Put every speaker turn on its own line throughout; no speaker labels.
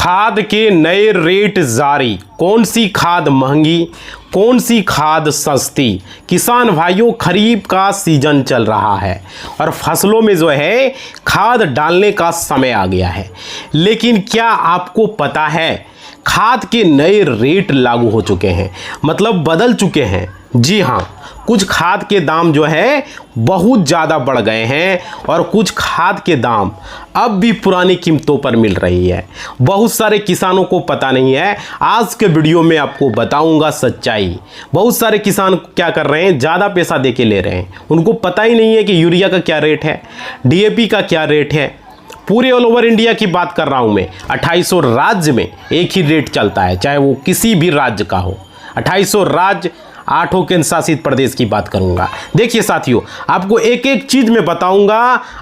खाद के नए रेट जारी। कौन सी खाद महंगी, कौन सी खाद सस्ती। किसान भाइयों, खरीफ का सीजन चल रहा है और फसलों में जो है खाद डालने का समय आ गया है। लेकिन क्या आपको पता है खाद के नए रेट लागू हो चुके हैं, मतलब बदल चुके हैं। जी हाँ, कुछ खाद के दाम जो है बहुत ज़्यादा बढ़ गए हैं और कुछ खाद के दाम अब भी पुरानी कीमतों पर मिल रही है। बहुत सारे किसानों को पता नहीं है। आज के वीडियो में आपको बताऊंगा सच्चाई। बहुत सारे किसान क्या कर रहे हैं, ज़्यादा पैसा दे के ले रहे हैं। उनको पता ही नहीं है कि यूरिया का क्या रेट है, डीएपी का क्या रेट है। पूरे ऑल ओवर इंडिया की बात कर रहा हूँ मैं। 2800 राज्य में एक ही रेट चलता है, चाहे वो किसी भी राज्य का हो। 2800 राज्य, 8 केंद्र शासित प्रदेश की बात करूंगा। देखिए साथियों, आपको एक एक चीज में बताऊंगा।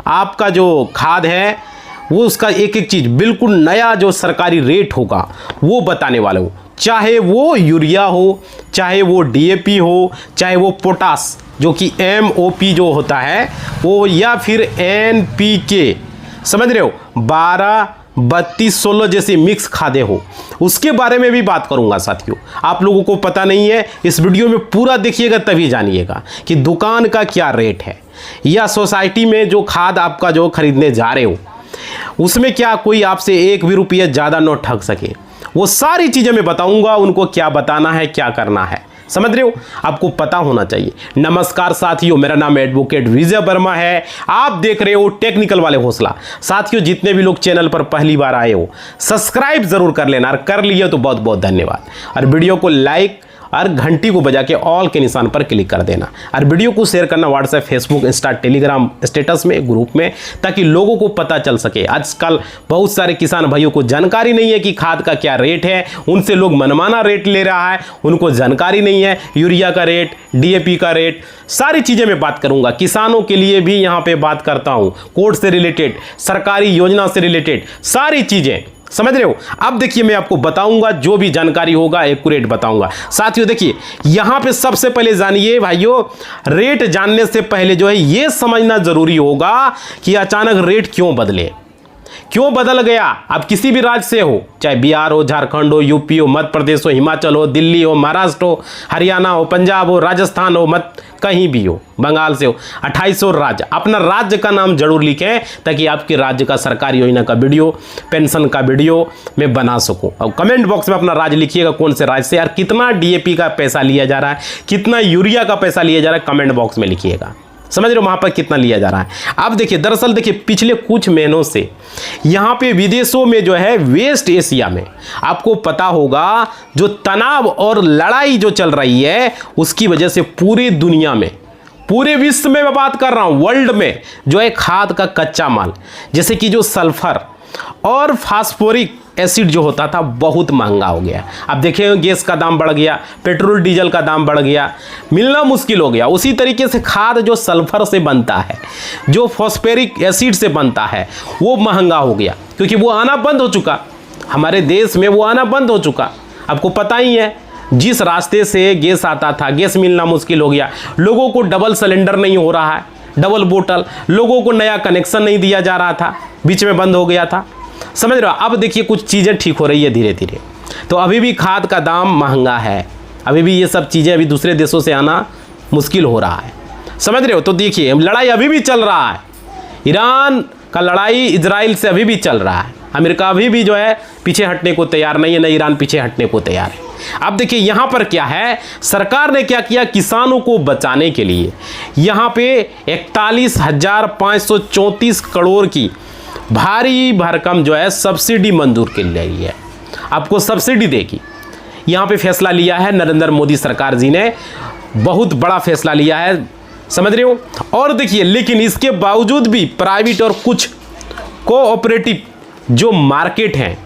आपका जो खाद है वो उसका एक एक चीज बिल्कुल नया जो सरकारी रेट होगा वो बताने वाला हूं। चाहे वो यूरिया हो, चाहे वो डीएपी हो, चाहे वो पोटास जो कि MOP जो होता है वो, या फिर NPK, समझ रहे हो, 12, 32, 16 जैसी मिक्स खादें हो, उसके बारे में भी बात करूंगा साथियों। आप लोगों को पता नहीं है, इस वीडियो में पूरा देखिएगा तभी जानिएगा कि दुकान का क्या रेट है, या सोसाइटी में जो खाद आपका जो खरीदने जा रहे हो उसमें क्या कोई आपसे एक भी रुपया ज़्यादा न ठग सके। वो सारी चीज़ें मैं बताऊंगा, उनको क्या बताना है, क्या करना है, समझ रहे हो, आपको पता होना चाहिए। नमस्कार साथियों, मेरा नाम एडवोकेट विजय वर्मा है। आप देख रहे हो टेक्निकल वाले हौसला। साथियों, जितने भी लोग चैनल पर पहली बार आए हो सब्सक्राइब जरूर कर लेना, और कर लिए तो बहुत बहुत धन्यवाद। और वीडियो को लाइक और घंटी को बजा के ऑल के निशान पर क्लिक कर देना, और वीडियो को शेयर करना WhatsApp, Facebook, Insta, Telegram status में, ग्रुप में, ताकि लोगों को पता चल सके। आजकल बहुत सारे किसान भाइयों को जानकारी नहीं है कि खाद का क्या रेट है। उनसे लोग मनमाना रेट ले रहा है, उनको जानकारी नहीं है यूरिया का रेट, डीएपी का रेट, सारी चीज़ें मैं बात करूंगा। किसानों के लिए भी यहाँ पे बात करता हूँ, कोर्ट से रिलेटेड, सरकारी योजना से रिलेटेड सारी चीज़ें, समझ रहे हो। अब देखिए, मैं आपको बताऊंगा, जो भी जानकारी होगा एक्यूरेट बताऊंगा। साथियों देखिए, यहां पे सबसे पहले जानिए भाइयों, रेट जानने से पहले जो है ये समझना जरूरी होगा कि अचानक रेट क्यों बदले, क्यों बदल गया। आप किसी भी राज्य से हो, चाहे बिहार हो, झारखंड हो, यूपी हो, मध्य प्रदेश हो, हिमाचल हो, दिल्ली हो, महाराष्ट्र हो, हरियाणा हो, पंजाब हो, राजस्थान हो, कहीं भी हो, बंगाल से हो, 2800 राज्य, अपना राज्य का नाम जरूर लिखें ताकि आपके राज्य का सरकारी योजना का वीडियो, पेंशन का वीडियो मैं बना सकूं। और कमेंट बॉक्स में अपना राज्य लिखिएगा, कौन से राज्य से, यार कितना डीएपी का पैसा लिया जा रहा है, कितना यूरिया का पैसा लिया जा रहा है, कमेंट बॉक्स में लिखिएगा, समझ रहे हो, वहां पर कितना लिया जा रहा है। अब देखिए, दरअसल देखिए, पिछले कुछ महीनों से यहाँ पे विदेशों में जो है, वेस्ट एशिया में, आपको पता होगा जो तनाव और लड़ाई जो चल रही है उसकी वजह से पूरी दुनिया में, पूरे विश्व में मैं बात कर रहा हूँ, वर्ल्ड में जो है खाद का कच्चा माल, जैसे कि जो सल्फर और फास्फोरिक एसिड जो होता था बहुत महंगा हो गया। अब देखिए, गैस का दाम बढ़ गया, पेट्रोल डीजल का दाम बढ़ गया, मिलना मुश्किल हो गया। उसी तरीके से खाद जो सल्फर से बनता है, जो फॉस्फोरिक एसिड से बनता है, वो महंगा हो गया, क्योंकि वो आना बंद हो चुका, हमारे देश में वो आना बंद हो चुका। आपको पता ही है, जिस रास्ते से गैस आता था, गैस मिलना मुश्किल हो गया। लोगों को डबल सिलेंडर नहीं हो रहा है, डबल बोतल, लोगों को नया कनेक्शन नहीं दिया जा रहा था, बीच में बंद हो गया था, समझ रहे हो। अब देखिए, कुछ चीज़ें ठीक हो रही है धीरे धीरे। तो अभी भी खाद का दाम महंगा है, अभी भी ये सब चीज़ें अभी दूसरे देशों से आना मुश्किल हो रहा है, समझ रहे हो। तो देखिए, लड़ाई अभी भी चल रहा है, ईरान का लड़ाई इजराइल से अभी भी चल रहा है। अमेरिका अभी भी जो है पीछे हटने को तैयार नहीं है, न ईरान पीछे हटने को तैयार है। अब देखिए, यहाँ पर क्या है, सरकार ने क्या किया, किसानों को बचाने के लिए यहाँ पे 41,534 करोड़ की भारी भरकम जो है सब्सिडी मंजूर की गई है। आपको सब्सिडी देगी, यहाँ पे फैसला लिया है नरेंद्र मोदी सरकार जी ने, बहुत बड़ा फैसला लिया है, समझ रहे हो। और देखिए, लेकिन इसके बावजूद भी प्राइवेट और कुछ कोऑपरेटिव जो मार्केट हैं,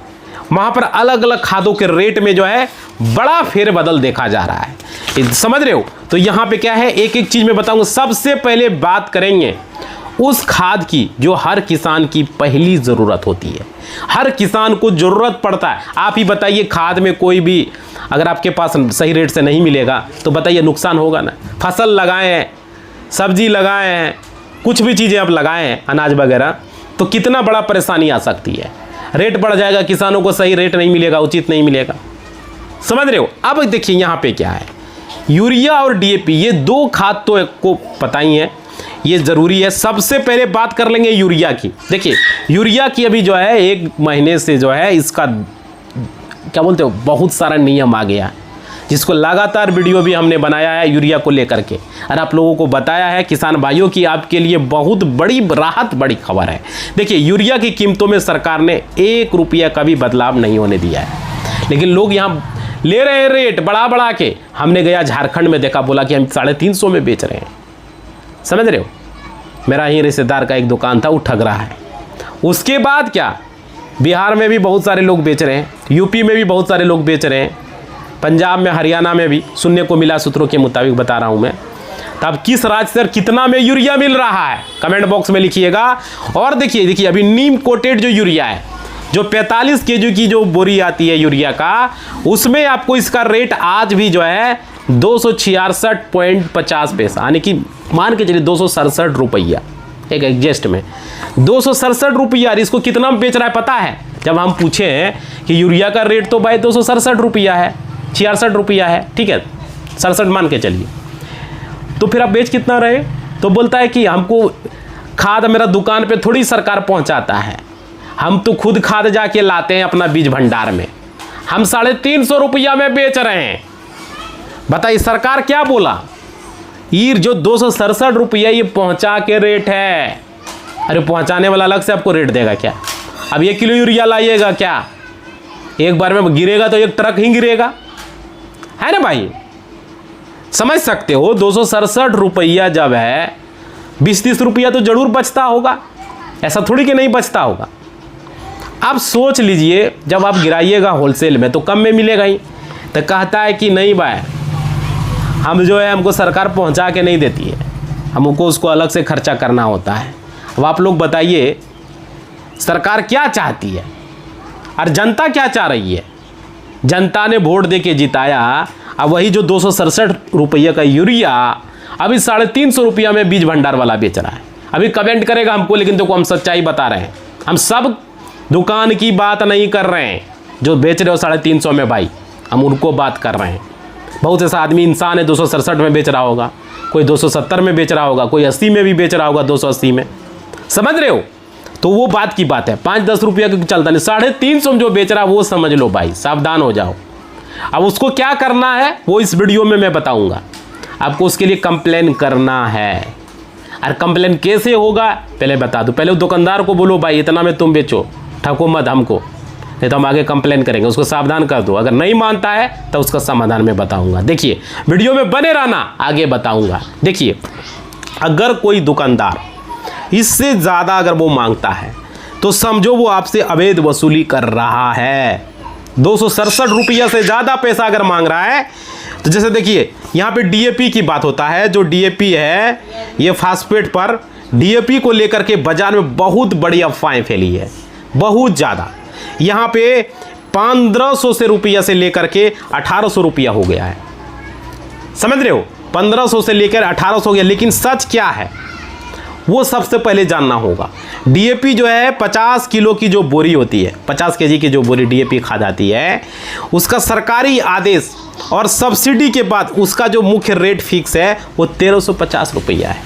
वहाँ पर अलग अलग खादों के रेट में जो है बड़ा फेरबदल देखा जा रहा है, समझ रहे हो। तो यहाँ पे क्या है, एक एक चीज़ मैं बताऊँगा। सबसे पहले बात करेंगे उस खाद की जो हर किसान की पहली ज़रूरत होती है, हर किसान को ज़रूरत पड़ता है। आप ही बताइए, खाद में कोई भी अगर आपके पास सही रेट से नहीं मिलेगा तो बताइए नुकसान होगा ना। फसल लगाए हैं, सब्जी लगाए हैं, कुछ भी चीज़ें आप लगाए हैं, अनाज वगैरह, तो कितना बड़ा परेशानी आ सकती है। रेट बढ़ जाएगा, किसानों को सही रेट नहीं मिलेगा, उचित नहीं मिलेगा। समझ रहे हो। अब देखिए यहाँ पे क्या है, यूरिया और डीएपी ये दो खाद तो आपको पता ही है, ये ज़रूरी है। सबसे पहले बात कर लेंगे यूरिया की। देखिए यूरिया की अभी जो है 1 महीने से जो है इसका क्या बोलते हो बहुत सारा नियम आ गया है, जिसको लगातार वीडियो भी हमने बनाया है यूरिया को लेकर के, और आप लोगों को बताया है किसान भाइयों की आपके लिए बहुत बड़ी राहत, बड़ी खबर है। देखिए यूरिया की कीमतों में सरकार ने 1 रुपया का भी बदलाव नहीं होने दिया है, लेकिन लोग यहाँ ले रहे हैं रेट बढ़ा बढ़ा के। हमने गया झारखंड में देखा, बोला कि हम 350 में बेच रहे हैं। समझ रहे हो। मेरा ही रिश्तेदार का एक दुकान था, वो ठग रहा है। उसके बाद क्या, बिहार में भी बहुत सारे लोग बेच रहे हैं, यूपी में भी बहुत सारे लोग बेच रहे हैं, पंजाब में, हरियाणा में भी सुनने को मिला, सूत्रों के मुताबिक बता रहा हूं मैं। तब किस राज्य से कितना में यूरिया मिल रहा है कमेंट बॉक्स में लिखिएगा। और देखिए अभी नीम कोटेड जो यूरिया है, जो 45 केजी की जो बोरी आती है यूरिया का, उसमें आपको इसका रेट आज भी जो है 266.50 पैसा, यानी कि मान के चलिए 267 रुपया, एक एग्जेस्ट में 267 रुपया। इसको कितना में बेच रहा है पता है? जब हम पूछे हैं कि यूरिया का रेट तो भाई 267 रुपया है, 66 रुपया है, ठीक है 67 मान के चलिए, तो फिर आप बेच कितना रहे? तो बोलता है कि हमको खाद मेरा दुकान पे थोड़ी सरकार पहुंचाता है, हम तो खुद खाद जाके लाते हैं अपना बीज भंडार में, हम 350 रुपया में बेच रहे हैं। बताइए सरकार क्या बोला? ये जो 267 रुपया ये पहुंचा के रेट है। अरे पहुंचाने वाला अलग से आपको रेट देगा क्या? अब 1 किलो यूरिया लाइएगा क्या, एक बार में गिरेगा तो 1 ट्रक ही गिरेगा, है ना भाई? समझ सकते हो। 267 रुपया जब है, 20-30 रुपया तो जरूर बचता होगा, ऐसा थोड़ी कि नहीं बचता होगा। आप सोच लीजिए, जब आप गिराइएगा होलसेल में तो कम में मिलेगा ही। तो कहता है कि नहीं भाई, हम जो है हमको सरकार पहुंचा के नहीं देती है, हमको उसको अलग से खर्चा करना होता है। अब आप लोग बताइए सरकार क्या चाहती है और जनता क्या चाह रही है? जनता ने वोट दे के जिताया, अब वही जो 267 रुपये का यूरिया अभी 350 रुपया में बीज भंडार वाला बेच रहा है। अभी कमेंट करेगा हमको, लेकिन देखो हम सच्चाई बता रहे हैं, हम सब दुकान की बात नहीं कर रहे हैं जो बेच रहे हो 350 में भाई, हम उनको बात कर रहे हैं। बहुत ऐसा आदमी इंसान है 267 में बेच रहा होगा, कोई 270 में बेच रहा होगा, कोई 80 में भी बेच रहा होगा, 280 में। समझ रहे हो। तो वो बात की बात है, 5-10 रुपया का चलता नहीं, 350 में जो बेच रहा है वो समझ लो भाई, सावधान हो जाओ। अब उसको क्या करना है वो इस वीडियो में मैं बताऊंगा आपको। उसके लिए कंप्लेन करना है, और कंप्लेन कैसे होगा पहले बता दूं। पहले दुकानदार को बोलो भाई इतना में तुम बेचो, ठको मत हमको, नहीं तो हम आगे कंप्लेन करेंगे। उसको सावधान कर दो, अगर नहीं मानता है तो उसका समाधान मैं बताऊंगा। देखिए वीडियो में बने रहना, आगे बताऊंगा। देखिए अगर कोई दुकानदार इससे ज़्यादा अगर वो मांगता है तो समझो वो आपसे अवैध वसूली कर रहा है। 267 रुपया से ज़्यादा पैसा अगर मांग रहा है तो जैसे देखिए यहाँ पे डीएपी की बात होता है। जो डीएपी है ये फास्फेट पर डीएपी को लेकर के बाजार में बहुत बड़ी अफवाहें फैली है, बहुत ज़्यादा। यहाँ पे 1500 से रुपया से लेकर के 1800 रुपया हो गया है। समझ रहे हो, 1500 से लेकर 1800 हो गया। लेकिन सच क्या है वो सबसे पहले जानना होगा। डीएपी जो है 50 किलो की जो बोरी होती है, 50 केजी की जो बोरी डीएपी खाद आती है, उसका सरकारी आदेश और सब्सिडी के बाद उसका जो मुख्य रेट फिक्स है वो 1350 रुपया है।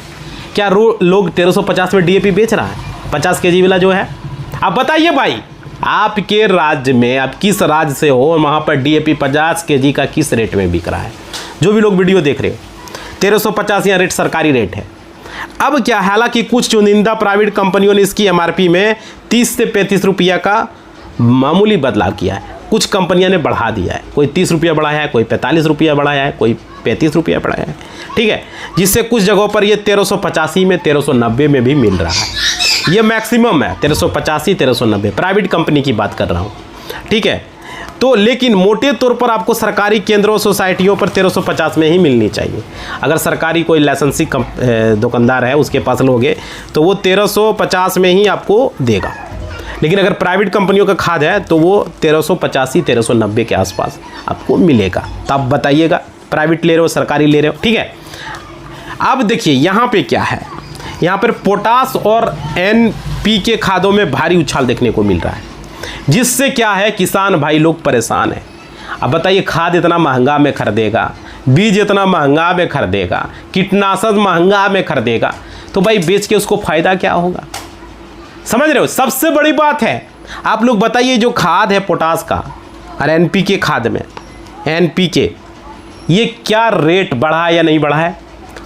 क्या लोग 1350 में डीएपी बेच रहा है 50 केजी वाला जो है? आप बताइए भाई, आपके राज्य में, आप किस राज्य से हो, वहाँ पर डीएपी 50 केजी का किस रेट में बिक रहा है? जो भी लोग वीडियो देख रहे हो, 1350 यहाँ रेट सरकारी रेट है। अब क्या, हालांकि कुछ चुनिंदा प्राइवेट कंपनियों ने इसकी एमआरपी में 30 से 35 रुपया का मामूली बदलाव किया है। कुछ कंपनियों ने बढ़ा दिया है, कोई 30 रुपया बढ़ाया है, कोई 45 रुपया बढ़ाया है, कोई 35 रुपया बढ़ाया है, ठीक है। जिससे कुछ जगहों पर ये 1385 में, 1390 में भी मिल रहा है। ये मैक्सिमम है 1385, 1390, प्राइवेट कंपनी की बात कर रहा हूँ, ठीक है। तो लेकिन मोटे तौर पर आपको सरकारी केंद्रों, सोसाइटियों पर 1350 में ही मिलनी चाहिए। अगर सरकारी कोई लाइसेंसी दुकानदार है उसके पास लोगे तो वो 1350 में ही आपको देगा। लेकिन अगर प्राइवेट कंपनियों का खाद है तो वो 1385, 1390 के आसपास आपको मिलेगा। तो आप बताइएगा प्राइवेट ले रहे हो, सरकारी ले रहे हो, ठीक है। अब देखिए यहाँ पे क्या है, यहाँ पर पोटास और NPK खादों में भारी उछाल देखने को मिल रहा है। जिससे क्या है किसान भाई लोग परेशान हैं। अब बताइए, खाद इतना महंगा में खरीदेगा, बीज इतना महंगा में खरीदेगा, कीटनाशक महंगा में खरीदेगा, तो भाई बेच के उसको फायदा क्या होगा? समझ रहे हो? सबसे बड़ी बात है, आप लोग बताइए जो खाद है पोटास का और एनपीके खाद में, एनपीके, ये क्या रेट बढ़ा है या नहीं बढ़ा है?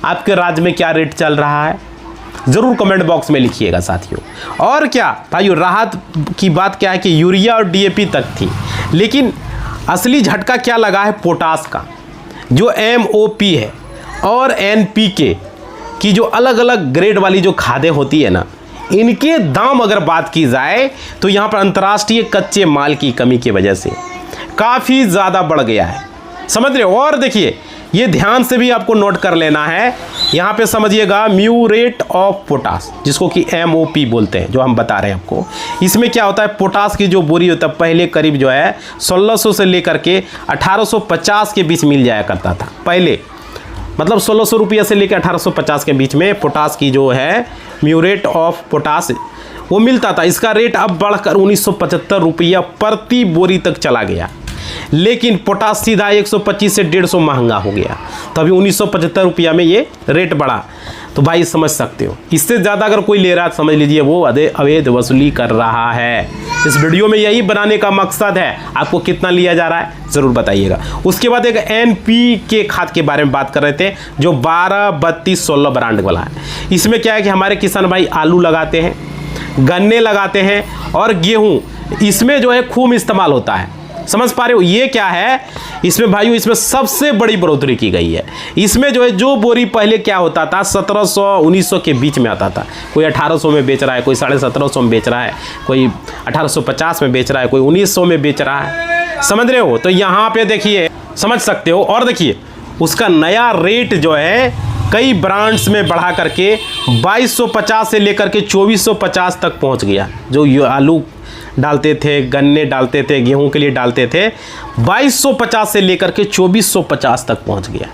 आपके राज्य में क्या रेट चल रहा है? ज़रूर कमेंट बॉक्स में लिखिएगा साथियों। और क्या भाइयों, राहत की बात क्या है कि यूरिया और डीएपी तक थी, लेकिन असली झटका क्या लगा है पोटास का। जो एमओपी है और एनपीके की जो अलग अलग ग्रेड वाली जो खादें होती है ना, इनके दाम अगर बात की जाए तो यहाँ पर अंतर्राष्ट्रीय कच्चे माल की कमी की वजह से काफ़ी ज़्यादा बढ़ गया है। समझ रहे हो? और देखिए, ये ध्यान से भी आपको नोट कर लेना है। यहाँ पे समझिएगा म्यूरेट ऑफ पोटास, जिसको कि एमओपी बोलते हैं, जो हम बता रहे हैं आपको। इसमें क्या होता है, पोटास की जो बोरी होता है पहले करीब जो है 1600 से लेकर के 1850 के बीच मिल जाया करता था पहले, मतलब 1600 रुपया से लेकर 1850 के बीच में पोटास की जो है म्यूरेट ऑफ पोटास वो मिलता था। इसका रेट अब बढ़कर 1975 रुपया प्रति बोरी तक चला गया, लेकिन पोटास सीधा 125 से 150 महंगा हो गया, तो अभी 1975 रुपया में ये रेट बढ़ा। तो भाई समझ सकते हो, इससे ज़्यादा अगर कोई ले रहा है समझ लीजिए वो अवैध वसूली कर रहा है। इस वीडियो में यही बनाने का मकसद है, आपको कितना लिया जा रहा है ज़रूर बताइएगा। उसके बाद एक एनपीके खाद के बारे में बात कर रहे थे, जो 12, 32, 16 ब्रांड वाला है। इसमें क्या है कि हमारे किसान भाई आलू लगाते हैं, गन्ने लगाते हैं और गेहूँ, इसमें जो है खूब इस्तेमाल होता है। समझ पा रहे हो? ये क्या है इसमें भाइयों, इसमें सबसे बड़ी बढ़ोतरी की गई है। इसमें जो है, जो बोरी पहले क्या होता था 1700 1900 के बीच में आता था, कोई 1800 में बेच रहा है, कोई 1750 में बेच रहा है, कोई 1850 में बेच रहा है, कोई 1900 में बेच रहा है। समझ रहे हो? तो यहाँ पे देखिए, समझ सकते हो। और देखिए उसका नया रेट जो है कई ब्रांड्स में बढ़ा करके 2250 से लेकर के 2450 तक पहुँच गया। जो आलू डालते थे, गन्ने डालते थे, गेहूं के लिए डालते थे, 2250 से लेकर के 2450 तक पहुंच गया।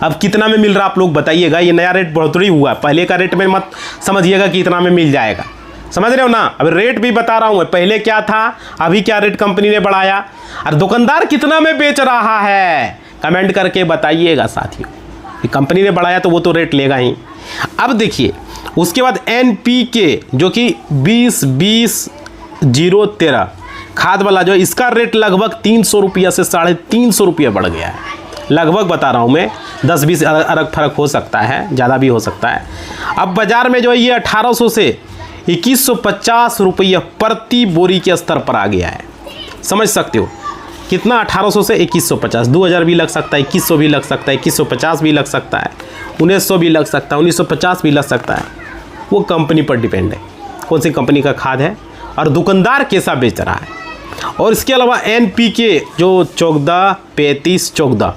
अब कितना में मिल रहा आप लोग बताइएगा? ये नया रेट बढ़ोतरी हुआ, पहले का रेट में मत समझिएगा कि इतना में मिल जाएगा। समझ रहे हो ना? अब रेट भी बता रहा हूं मैं, पहले क्या था, अभी क्या रेट कंपनी ने बढ़ाया, और दुकानदार कितना में बेच रहा है कमेंट करके बताइएगा साथियों। कंपनी ने बढ़ाया तो वो तो रेट लेगा ही। अब देखिए उसके बाद एनपीके जो कि 20-20-013 खाद वाला जो इसका रेट लगभग 300 रुपया से 350 रुपया बढ़ गया है। लगभग बता रहा हूँ मैं, 10-20 अलग फर्क हो सकता है, ज़्यादा भी हो सकता है। अब बाज़ार में जो है ये 1800 से 2150 रुपया प्रति बोरी के स्तर पर आ गया है। समझ सकते हो कितना? 1800 से 2150, 2000 भी लग सकता है, 2100 भी लग सकता है, 2150 भी लग सकता है, 1900 भी लग सकता है, 1950 भी लग सकता है। वो कंपनी पर डिपेंड है कौन सी कंपनी का खाद है और दुकानदार कैसा बेच रहा है। और इसके अलावा एनपीके जो 14-35-14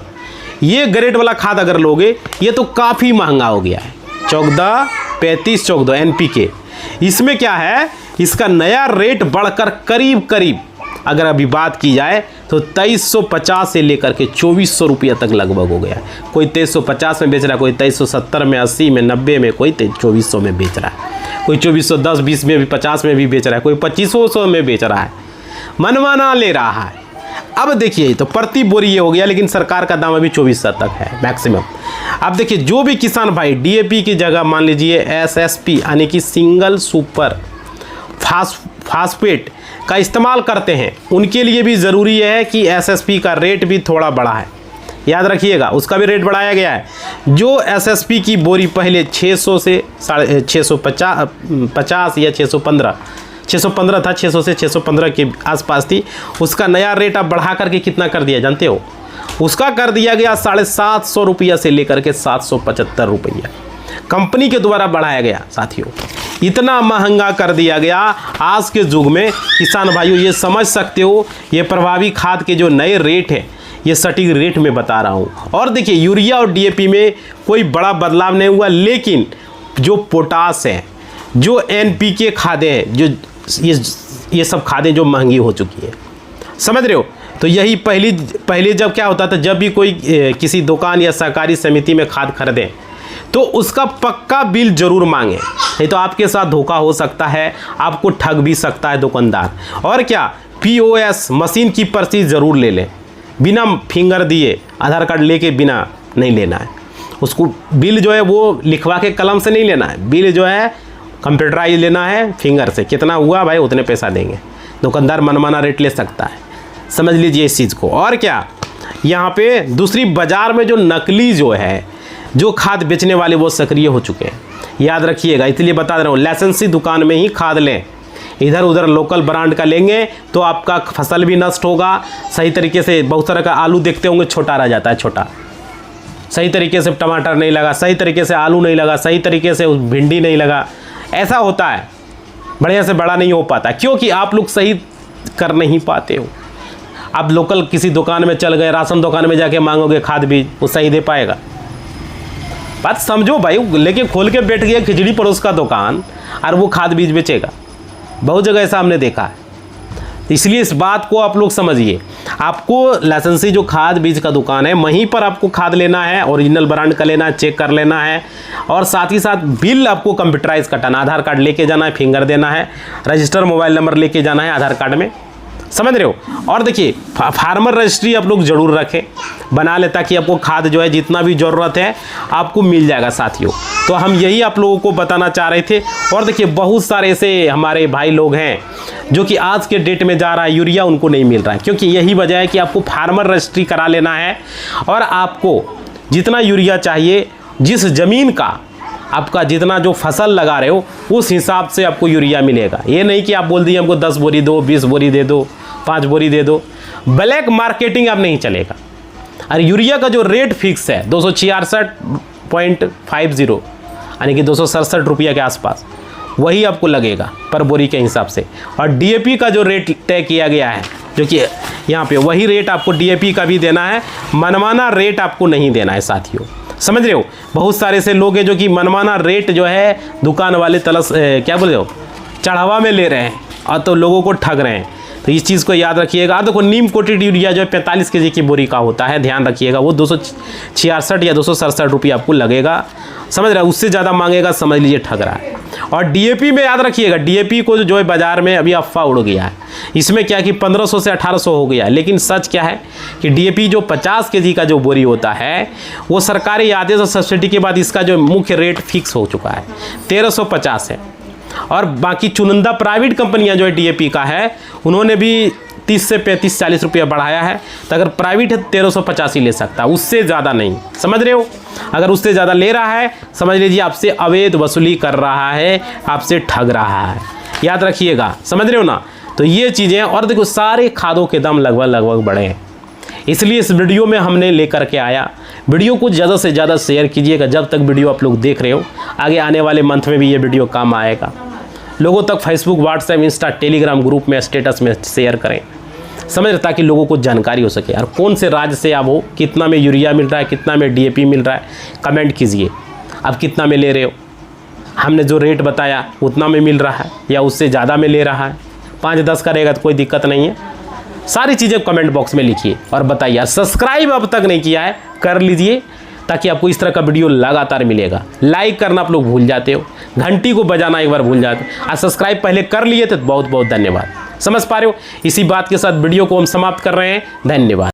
ये ग्रेड वाला खाद अगर लोगे ये तो काफ़ी महंगा हो गया है। 14-35-14 एनपीके, इसमें क्या है, इसका नया रेट बढ़कर करीब अगर अभी बात की जाए तो 2350 से लेकर के 2400 रुपया तक लगभग हो गया। कोई 2350 में बेच रहा है, कोई 2370 में, 80 में, 90 में, कोई 2400 में बेच रहा है, कोई 2410, 20 में भी, 50 में भी बेच रहा है, कोई 2500 में बेच रहा है, मनमाना ले रहा है। अब देखिए तो प्रति बोरी ये हो गया, लेकिन सरकार का दाम अभी 2400 तक है मैक्सिमम। अब देखिए जो भी किसान भाई डीएपी की जगह मान लीजिए एसएसपी यानी कि सिंगल सुपर फास्फेट का इस्तेमाल करते हैं, उनके लिए भी ज़रूरी है कि एसएसपी का रेट भी थोड़ा बढ़ा है। याद रखिएगा उसका भी रेट बढ़ाया गया है। जो एसएसपी की बोरी पहले 600 से 650 या 615 था, 600 से 615 के आसपास थी, उसका नया रेट अब बढ़ा करके कितना कर दिया जानते हो? उसका कर दिया गया 750 रुपया से लेकर के 775 रुपया, कंपनी के द्वारा बढ़ाया गया साथियों। इतना महंगा कर दिया गया आज के युग में। किसान भाइयों ये समझ सकते हो, ये प्रभावी खाद के जो नए रेट हैं ये सटीक रेट में बता रहा हूँ। और देखिए यूरिया और डीएपी में कोई बड़ा बदलाव नहीं हुआ, लेकिन जो पोटास है, जो एनपीके खादें हैं, जो ये सब खादें जो महंगी हो चुकी है, समझ रहे हो? तो यही पहले जब क्या होता था, जब भी कोई किसी दुकान या सहकारी समिति में खाद खरीदें तो उसका पक्का बिल जरूर मांगे, नहीं तो आपके साथ धोखा हो सकता है, आपको ठग भी सकता है दुकानदार। और क्या POS मशीन की पर्ची ज़रूर ले लें, बिना फिंगर दिए आधार कार्ड लेके बिना नहीं लेना है। उसको बिल जो है वो लिखवा के कलम से नहीं लेना है, बिल जो है कंप्यूटराइज लेना है फिंगर से, कितना हुआ भाई उतने पैसा देंगे। दुकानदार मनमाना रेट ले सकता है, समझ लीजिए इस चीज़ को। और क्या, यहाँ पे दूसरी, बाज़ार में जो नकली जो है जो खाद बेचने वाले वो सक्रिय हो चुके हैं, याद रखिएगा। इसलिए बता रहा हूँ, लाइसेंसी दुकान में ही खाद लें। इधर उधर लोकल ब्रांड का लेंगे तो आपका फसल भी नष्ट होगा। सही तरीके से बहुत तरह का आलू देखते होंगे छोटा रह जाता है, छोटा, सही तरीके से टमाटर नहीं लगा, सही तरीके से आलू नहीं लगा, सही तरीके से भिंडी नहीं लगा, ऐसा होता है, बढ़िया से बड़ा नहीं हो पाता, क्योंकि आप लोग सही कर नहीं पाते हो। आप लोकल किसी दुकान में चल गए, राशन दुकान में जाके मांगोगे खाद बीज, वो सही दे पाएगा? बात समझो भाई, लेके खोल के बैठ गया खिचड़ी पड़ोस का दुकान और वो खाद बीज बेचेगा। बहुत जगह ऐसा हमने देखा है। इसलिए इस बात को आप लोग समझिए, आपको लाइसेंसी जो खाद बीज का दुकान है वहीं पर आपको खाद लेना है, ओरिजिनल ब्रांड का लेना है, चेक कर लेना है, और साथ ही साथ बिल आपको कंप्यूटराइज कटाना, आधार कार्ड लेके जाना है, फिंगर देना है, रजिस्टर मोबाइल नंबर लेके जाना है आधार कार्ड में, समझ रहे हो। और देखिए, फार्मर रजिस्ट्री आप लोग ज़रूर रखें, बना ले, ताकि आपको खाद जो है जितना भी ज़रूरत है आपको मिल जाएगा साथियों। तो हम यही आप लोगों को बताना चाह रहे थे। और देखिए, बहुत सारे ऐसे हमारे भाई लोग हैं जो कि आज के डेट में जा रहा है यूरिया उनको नहीं मिल रहा है, क्योंकि यही वजह है कि आपको फार्मर रजिस्ट्री करा लेना है, और आपको जितना यूरिया चाहिए, जिस ज़मीन का आपका जितना जो फसल लगा रहे हो उस हिसाब से आपको यूरिया मिलेगा। ये नहीं कि आप बोल दिए हमको 10 बोरी दो, 20 बोरी दे दो, 5 बोरी दे दो, ब्लैक मार्केटिंग अब नहीं चलेगा। और यूरिया का जो रेट फिक्स है 266.50, यानी कि 267 रुपया के आसपास, वही आपको लगेगा पर बोरी के हिसाब से। और DAP का जो रेट तय किया गया है, जो कि यहाँ पे वही रेट आपको DAP का भी देना है, मनमाना रेट आपको नहीं देना है साथियों, समझ रहे हो। बहुत सारे ऐसे लोग हैं जो कि मनमाना रेट जो है दुकान वाले क्या बोल रहे हो, चढ़ावा में ले रहे हैं और तो लोगों को ठग रहे हैं। तो इस चीज़ को याद रखिएगा। देखो, नीम कोटेड यूरिया जो है 45 kg की बोरी का होता है, ध्यान रखिएगा, वो 266 या 267 रुपये आपको लगेगा, समझ रहे हो। उससे ज़्यादा मांगेगा, समझ लीजिए ठग रहा है। और DAP में याद रखिएगा, DAP को जो है बाज़ार में अभी अफवाह उड़ गया है, इसमें क्या कि 1500 से 1800 हो गया है, लेकिन सच क्या है कि DAP जो 50 kg का जो बोरी होता है वो सरकारी आदेश और सब्सिडी के बाद इसका जो मुख्य रेट फिक्स हो चुका है 1350 है। और बाकी चुनिंदा प्राइवेट कंपनियां जो है DAP का है उन्होंने भी 30 से 35-40 रुपया बढ़ाया है। तो अगर प्राइवेट है 1350 ही ले सकता है, उससे ज़्यादा नहीं, समझ रहे हो। अगर उससे ज़्यादा ले रहा है, समझ लीजिए आपसे अवैध वसूली कर रहा है, आपसे ठग रहा है, याद रखिएगा, समझ रहे हो ना। तो ये चीज़ें, और देखो सारे खादों के दाम लगभग बढ़े हैं, इसलिए इस वीडियो में हमने लेकर के आया। वीडियो को ज़्यादा से ज़्यादा शेयर कीजिएगा जब तक वीडियो आप लोग देख रहे हो, आगे आने वाले मंथ में भी ये वीडियो काम आएगा। लोगों तक Facebook, WhatsApp, Insta, Telegram group में, स्टेटस में शेयर करें, समझ रहे, ताकि लोगों को जानकारी हो सके। और कौन से राज्य से आप हो, कितना में यूरिया मिल रहा है, कितना में DAP मिल रहा है, कमेंट कीजिए। आप कितना में ले रहे हो, हमने जो रेट बताया उतना में मिल रहा है या उससे ज़्यादा में ले रहा है, 5-10 का रहेगा तो कोई दिक्कत नहीं है। सारी चीज़ें कमेंट बॉक्स में लिखिए और बताइए। सब्सक्राइब अब तक नहीं किया है, कर लीजिए, ताकि आपको इस तरह का वीडियो लगातार मिलेगा। लाइक करना आप लोग भूल जाते हो, घंटी को बजाना एक बार भूल जाते हो, और सब्सक्राइब पहले कर लिए तो बहुत बहुत धन्यवाद। समझ पा रहे हो। इसी बात के साथ वीडियो को हम समाप्त कर रहे हैं। धन्यवाद।